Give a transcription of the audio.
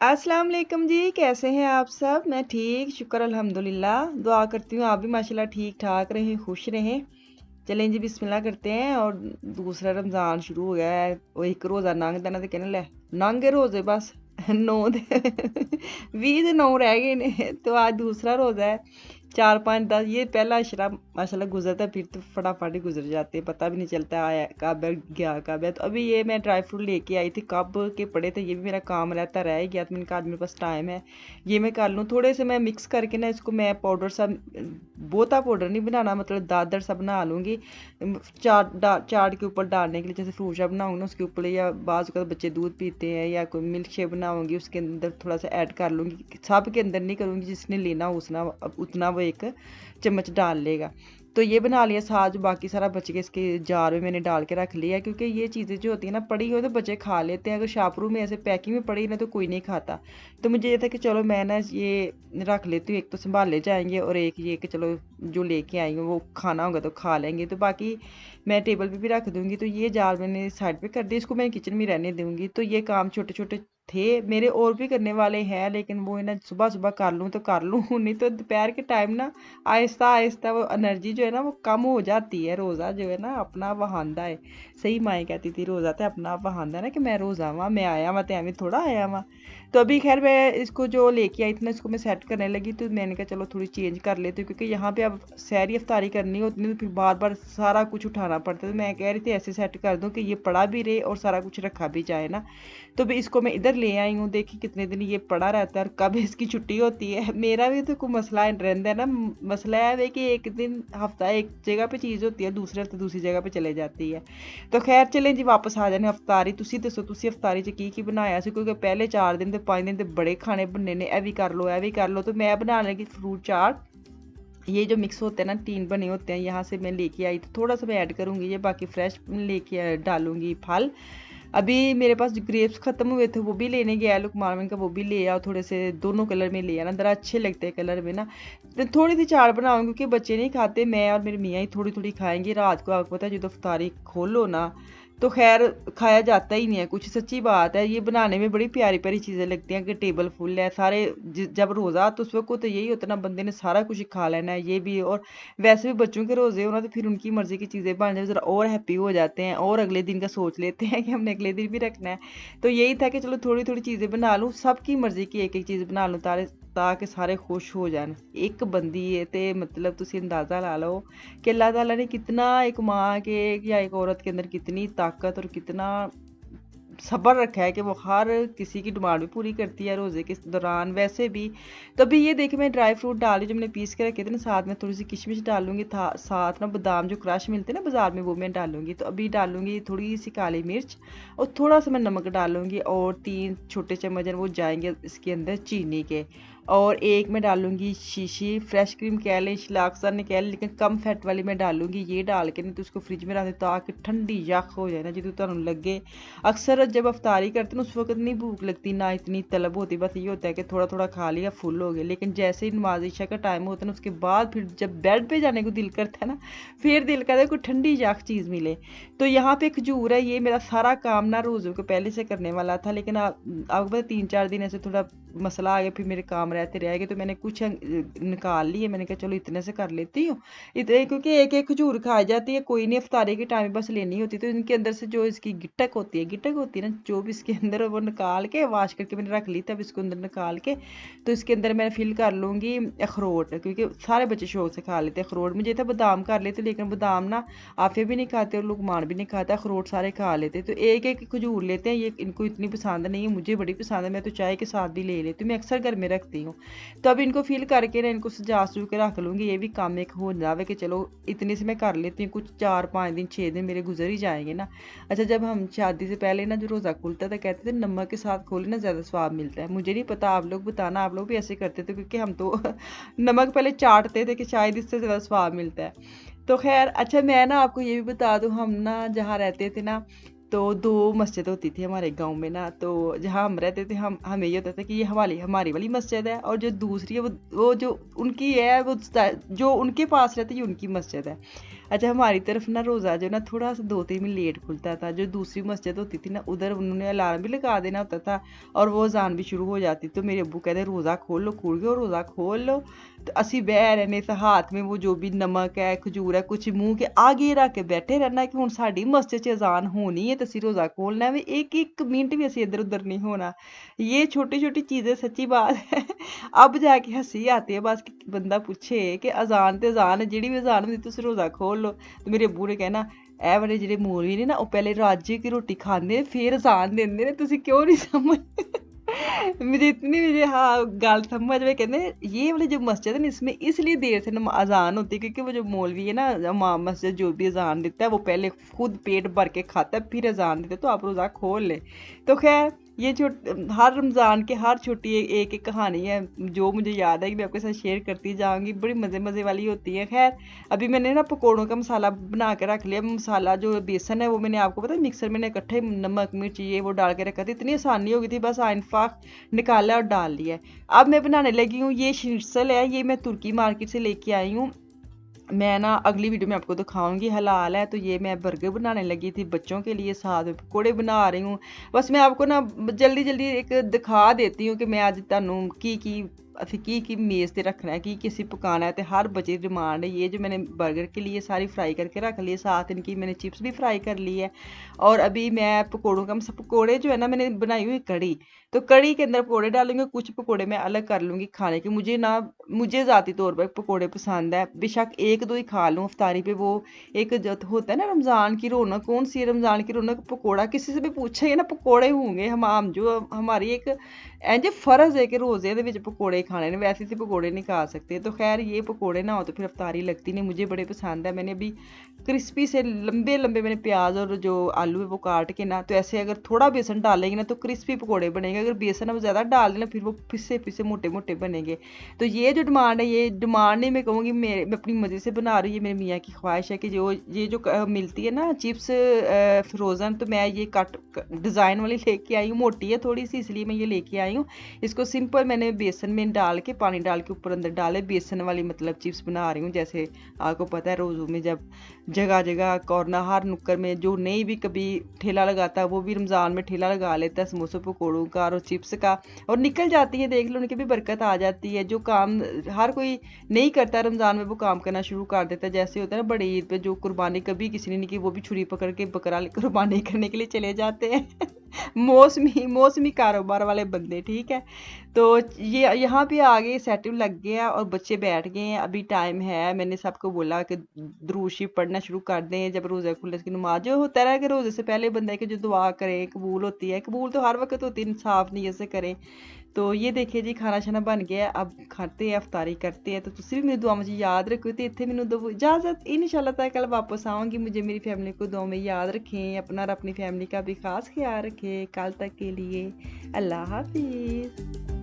अस्सलाम वालेकुम जी, कैसे हैं आप सब? मैं ठीक, शुक्र अल्हम्दुलिल्लाह। दुआ करती हूँ आप भी माशाल्लाह ठीक ठाक रहें, खुश रहें। चलें जी, बिस्मिल्लाह करते हैं। और दूसरा रमज़ान शुरू हो गया है। वो एक रोज़ा लंघ देना ते कहने लै लंघ गए रोज़े बस। नौ दे 20 दे 9 रह गए ने। तो आज दूसरा रोज़ा है। 4 5 10 ये पहला अशरा माशाल्लाह गुजरता है, फिर तो फटाफट ही गुजर जाते हैं, पता भी नहीं चलता आया कब है गया कब है। तो अभी ये मैं ड्राई फ्रूट लेके आई थी, कब के पड़े थे, ये भी मेरा काम रहता रह ही गया। तो मैंने कहा आज मेरे पास टाइम है, ये मैं कर लूँ। थोड़े से मैं मिक्स करके ना इसको मैं पाउडर सा, बहुता पाउडर नहीं बनाना, मतलब दादर सा बना लूँगी। चाट के ऊपर डालने के लिए, जैसे फ्रूट चाट बनाऊँगी ना उसके ऊपर, या बाज़ अगर बच्चे दूध पीते हैं या कोई मिल्क शेक बनाऊँगी उसके अंदर थोड़ा सा ऐड कर लूँगी। सब के अंदर नहीं करूँगी, जिसने लेना उसना उतना वो एक चम्मच डाल लेगा। तो ये बना लिया साथ, जो बाकी सारा बच के इसके जार में मैंने डाल के रख लिया। क्योंकि ये चीज़ें जो होती है ना, पड़ी हो तो बच्चे खा लेते हैं, अगर शापरू में ऐसे पैकिंग में पड़ी ना तो कोई नहीं खाता। तो मुझे ये था कि चलो मैं ना ये रख लेती हूँ, एक तो संभाले जाएंगे और एक ये कि चलो जो लेके आई हूँ वो खाना होगा तो खा लेंगे। तो बाकी मैं टेबल पे भी रख दूँगी। तो ये जार मैंने साइड पे कर दी, इसको मैं किचन में रहने दूँगी। तो ये काम छोटे छोटे थे मेरे, और भी करने वाले हैं, लेकिन वो है ना सुबह सुबह कर लूँ तो कर लूँ नहीं तो दोपहर के टाइम ना आहिस्ता आहिस्ता वो एनर्जी जो है ना वो कम हो जाती है। रोज़ा जो है ना अपना बहाना है। सही माएँ कहती थी रोज़ा तो अपना बहाना है ना, कि मैं रोज़ा वां, मैं आया वां तो एवें थोड़ा आया वां। तो अभी खैर मैं इसको जो लेके आई थी ना, इसको मैं सेट करने लगी। तो मैंने कहा चलो थोड़ी चेंज कर लेती हूँ, क्योंकि यहाँ पे अब सहरी इफ्तारी करनी होती है तो फिर बार बार सारा कुछ उठाना पड़ता है। तो मैं कह रही थी ऐसे सेट कर दूँ कि ये पड़ा भी रहे और सारा कुछ रखा भी जाए ना। तो भी इसको मैं इधर ले आई हूँ, देखी कितने दिन ये पड़ा रहता है और कब इसकी छुट्टी होती है। मेरा भी तो कोई मसला रहता है ना। मसला है कि एक दिन हफ्ता एक जगह पे चीज़ होती है, दूसरे हफ्ते दूसरी जगह पे चले जाती है। तो खैर चलें जी, वापस आ जाने अफ्तारी। तुसी दसो तुसी अफ्तारी च की बनाया सी? क्योंकि पहले 4 दिन ते 5 दिन ते बड़े खाने बनने ने, ए भी कर लो ए भी कर लो। तो मैं बनाने लगी फ्रूट चाट। ये जो मिक्स होते हैं ना, टीन बने होते हैं, यहाँ से मैं लेके आई। तो थोड़ा सा मैं ऐड करूँगी ये, बाकी फ्रेश लेके डालूँगी फल। अभी मेरे पास जो ग्रेप्स ख़त्म हुए थे वो भी लेने गया लुकमान, मैंने कहा वो भी ले आओ थोड़े से, दोनों कलर में ले आना, ज़रा अच्छे लगते हैं कलर में ना। तो थोड़ी सी चाट बनाऊंगी क्योंकि बच्चे नहीं खाते, मैं और मेरी मियाँ ही थोड़ी थोड़ी खाएंगे। रात को आपको पता है जो इफ्तारी खोलो ना तो खैर खाया जाता ही नहीं है कुछ, सच्ची बात है। ये बनाने में बड़ी प्यारी प्यारी चीज़ें लगती हैं कि टेबल फुल है सारे। जब रोज़ा तो उस वक्त तो यही होता है ना, बंदे ने सारा कुछ खा लेना है ये भी। और वैसे भी बच्चों के रोज़े हो ना तो फिर उनकी मर्ज़ी की चीज़ें बन जाए, ज़रा और हैप्पी हो जाते हैं और अगले दिन का सोच लेते हैं कि हमने अगले दिन भी रखना है। तो यही था कि चलो थोड़ी थोड़ी चीज़ें बना लूँ, सबकी मर्ज़ी की एक एक चीज़ बना लूँ ताकि सारे खुश हो जान। एक बंदी है तो मतलब तुसी अंदाज़ा ला लो कि अल्लाह ताला ने कितना एक माँ के या एक औरत के अंदर कितनी ताकत और कितना सब्र रखा है कि वो हर किसी की डिमांड भी पूरी करती है रोज़े के दौरान। वैसे भी तो अभी ये देखिए मैं ड्राई फ्रूट डाली जो मैंने पीस के रखे थे ना, साथ में थोड़ी सी किशमिश डालूंगी था, साथ ना बादाम जो क्रश मिलते हैं ना बाज़ार में वो मैं डालूंगी। तो अभी डालूंगी थोड़ी सी काली मिर्च और थोड़ा सा मैं नमक डालूंगी, और 3 छोटे चम्मच वो जाएंगे इसके अंदर चीनी के। और एक मैं डालूंगी शीशी फ्रेश क्रीम कह लें, शलाक्सा ने कह लें, लेकिन कम फैट वाली मैं डालूंगी। ये डाल के नहीं तो उसको फ्रिज में रख दे ताकि ठंडी यख हो जाए ना, जो तुहानू लगे। अक्सर जब अफ्तारी करते हैं उस वक्त नहीं भूख लगती ना इतनी तलब होती, बस ये होता है कि थोड़ा थोड़ा खा लिया फुल हो गया। लेकिन जैसे ही नमाज इशा का टाइम होता है ना उसके बाद फिर जब बेड पे जाने को दिल करता है ना, फिर दिल करता है कोई ठंडी याक चीज़ मिले। तो यहाँ पे खजूर है, ये मेरा सारा काम ना रोज़ों के पहले से करने वाला था, लेकिन आपको पता 3 4 दिन ऐसे थोड़ा मसला आ गया, फिर मेरे काम रहते रह गए। तो मैंने कुछ निकाल लिए, मैंने कहा चलो इतने से कर लेती हूँ इतने, क्योंकि एक एक खजूर खाई जाती है, कोई नहीं अफ्तारी के टाइम बस लेनी होती। तो इनके अंदर से जो इसकी गिटक होती है ना, जो भी इसके अंदर वो निकाल के वाश करके मैंने रख ली, तब इसको अंदर निकाल के तो इसके अंदर मैं फिल कर लूँगी अखरोट, क्योंकि सारे बच्चे शौक से खा लेते हैं अखरोट। मुझे था बादाम कर लेते, लेकिन बादाम ना आफे भी नहीं खाते और लुकमान भी नहीं खाता, अखरोट सारे खा लेते। तो एक एक खजूर लेते हैं, ये इनको इतनी पसंद नहीं है, मुझे बड़ी पसंद है, मैं तो चाय के साथ भी ले लेती हूँ, मैं अक्सर घर में रखती हूँ। तो अब इनको फिल करके ना इनको सजा सजू के रख लूँगी, ये भी काम एक हो जावे कि चलो इतने से मैं कर लेती हूँ, कुछ 4 5 दिन 6 दिन मेरे गुजर ही जाएंगे ना। अच्छा, जब हम शादी से पहले ना जो रोज़ा खुलता था कहते थे नमक के साथ खोले ना ज़्यादा स्वाद मिलता है। मुझे नहीं पता, आप लोग बताना, आप लोग भी ऐसे करते थे? क्योंकि हम तो नमक पहले चाटते थे कि शायद इससे ज़्यादा स्वाद मिलता है। तो खैर अच्छा, मैं ना आपको ये भी बता दूँ, हम ना जहाँ रहते थे ना तो 2 मस्जिद होती थी हमारे गाँव में ना। तो जहाँ हम रहते थे हम हमें ये होता था कि ये हमारी वाली मस्जिद है, और जो दूसरी है वो जो उनकी है वो जो उनके पास रहती है ये उनकी मस्जिद है। अच्छा, हमारी तरफ ना रोज़ा जो ना थोड़ा सा 2-3 मिनट लेट खुलता था। जो दूसरी मस्जिद होती थी ना, उधर उन्होंने अलार्म भी लगा देना होता था और वो अज़ान भी शुरू हो जाती। तो मेरे अब्बू कहते रोज़ा खोल लो, खुल गया रोज़ा खोल लो। तो असी बह रहने से हाथ में वो जो भी नमक है, खजूर है, कुछ मुंह के आगे रख के बैठे रहना कि हुण साडी मस्जिद च अज़ान होनी है ते असी रोज़ा खोलना है। एक मिनट भी असी इधर उधर नहीं होना। ये छोटी छोटी चीज़ें सच्ची बात है। अब जाके हंसी आती है बस कि बंदा पूछे कि अज़ान ते अज़ान है, जेह्ड़ी बी अज़ान होंदी तुस रोज़ा खोल लो। ते मेरे अब्बू ने कहना ए वाले जेह्ड़े मौलवी ने ना ओह् पैह्ले राज्य की रोटी खांदे फिर अज़ान दिंदे ने, तुसी क्यों नहीं समझ। मुझे हाँ गल समझ में, कहते ये वाली जो मस्जिद है ना इसमें इसलिए देर से अजान होती है क्योंकि वो जो मौलवी है ना, इमाम मस्जिद जो भी अजान देता है वो पहले खुद पेट भर के खाता है फिर अजान देता है, तो आप रोज़ा खोल ले। तो खैर ये हर रमज़ान के हर छोटी एक एक कहानी है जो मुझे याद है कि मैं आपके साथ शेयर करती जाऊंगी, बड़ी मज़े मज़े वाली होती है। खैर अभी मैंने ना पकौड़ों का मसाला बना के रख लिया। मसाला जो बेसन है वो मैंने आपको पता है मिक्सर में इकट्ठे नमक मिर्च ये वो डाल के रखा था, इतनी आसानी हो गई थी, बस आइनफाक निकाला और डाल लिया। अब मैं बनाने लगी हूँ ये शिनिट्ज़ल है, ये मैं तुर्की मार्केट से लेके आई हूँ। मैं ना अगली वीडियो में आपको दिखाऊंगी, हलाल है। तो ये मैं बर्गर बनाने लगी थी बच्चों के लिए, साथ में पकौड़े बना रही हूँ। बस मैं आपको ना जल्दी जल्दी एक दिखा देती हूँ कि मैं अज तुहानू की असी की मेज़ ते रखना है, की असी पकाना है। तो हर बच्चे की डिमांड है। ये जो मैंने बर्गर के लिए सारी फ्राई करके रख ली है, साथ इनकी मैंने चिप्स भी फ्राई कर ली है। और अभी मैं पकौड़ों का पकौड़े जो है ना मैंने बनाई हुई कड़ी, तो कड़ी के अंदर पकौड़े डालूंगी, कुछ पकौड़े मैं अलग कर लूँगी खाने के। मुझे ज़ाती तौर पर पकौड़े पसंद है, बेशक एक दो ही खा लूँ अफ्तारी पे। वो एक जो होता है ना रमज़ान की रौनक, कौन सी है रमज़ान की रौनक, पकौड़ा। किसी से भी पूछे ना पकौड़े होंगे, हम जो हमारी एक इंज फर्ज है कि रोज़े दे विच पकौड़े खाने ने, वैसे तो पकौड़े नहीं खा सकते। तो खैर ये पकौड़े ना हो तो फिर अफ्तारी लगती नहीं। मुझे बड़े पसंद है। मैंने अभी क्रिस्पी से लंबे लंबे मैंने प्याज और जो आलू है वो काट के ना, तो ऐसे अगर थोड़ा बेसन डालेंगे ना तो क्रिस्पी पकौड़े बनेंगे। अगर बेसन अब ज़्यादा डाल देना फिर वो पिसे पिसे मोटे मोटे बनेंगे। तो ये जो डिमांड है, ये डिमांड नहीं मैं कहूँगी, मैं अपनी मर्ज़ी से बना रही है। मेरे मियाँ की ख्वाहिश है कि ये जो मिलती है ना चिप्स फ्रोज़न, तो मैं ये कट डिज़ाइन वाली लेके आई हूँ। मोटी है थोड़ी सी इसलिए मैं ये लेके आई हूँ। इसको सिंपल मैंने बेसन में डाल के, पानी डाल के ऊपर अंदर डाले, बेसन वाली मतलब चिप्स बना रही हूँ। जैसे आपको पता है रोज़ों में जब जगह जगह कॉर्नर हर नुक्कड़ में जो नहीं भी कभी ठेला लगाता है वो भी रमज़ान में ठेला लगा लेता है समोसे पकौड़ों का और चिप्स का, और निकल जाती है। देख लो उनकी भी बरकत आ जाती है। जो काम हर कोई नहीं करता रमज़ान में वो काम करना शुरू कर देता है। जैसे होता है ना बड़ी ईद पे जो कुर्बानी कभी किसी ने नहीं की, वो भी छुरी पकड़ के बकरा कुर्बानी करने के लिए चले जाते हैं। मौसमी मौसमी कारोबार वाले बंदे, ठीक है। तो ये यहाँ पे आगे सेटल लग गया और बच्चे बैठ गए हैं। अभी टाइम है, मैंने सबको बोला कि दुरूद शरीफ पढ़ना शुरू कर दें। जब रोज़ा खुले की नमाज जो होता है कि रोज़े से पहले बंदा कि जो दुआ करे कबूल होती है, कबूल तो हर वक्त होती है, इंसाफ नीयत से करें। तो ये देखिए जी खाना शाना बन गया है, अब खाते हैं अफ्तारी करते हैं। तो तुसी भी मेरी दुआ मुझे याद रखो। तो इतने मैनू दो इजाज़त, इंशाल्लाह ताला कल वापस आऊँगी। मुझे मेरी फैमिली को दुआ में याद रखें, अपना और अपनी फैमिली का भी खास ख्याल रखें। कल तक के लिए अल्लाह हाफिज़।